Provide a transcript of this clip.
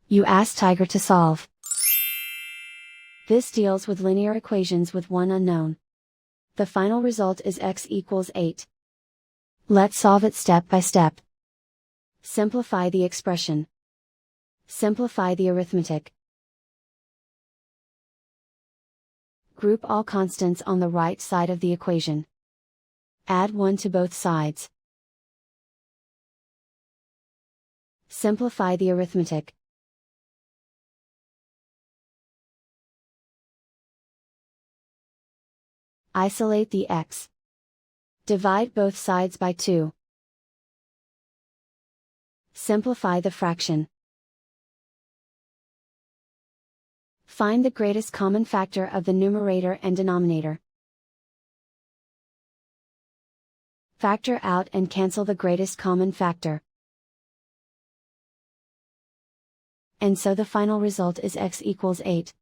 You ask Tiger to solve. This deals with linear equations with one unknown. The final result is x equals 8. Let's solve it step by step. Simplify the expression. Simplify the arithmetic. Group all constants on the right side of the equation. Add 1 to both sides. Simplify the arithmetic. Isolate the x. Divide both sides by 2. Simplify the fraction. Find the greatest common factor of the numerator and denominator. Factor out and cancel the greatest common factor. And so the final result is x equals 8.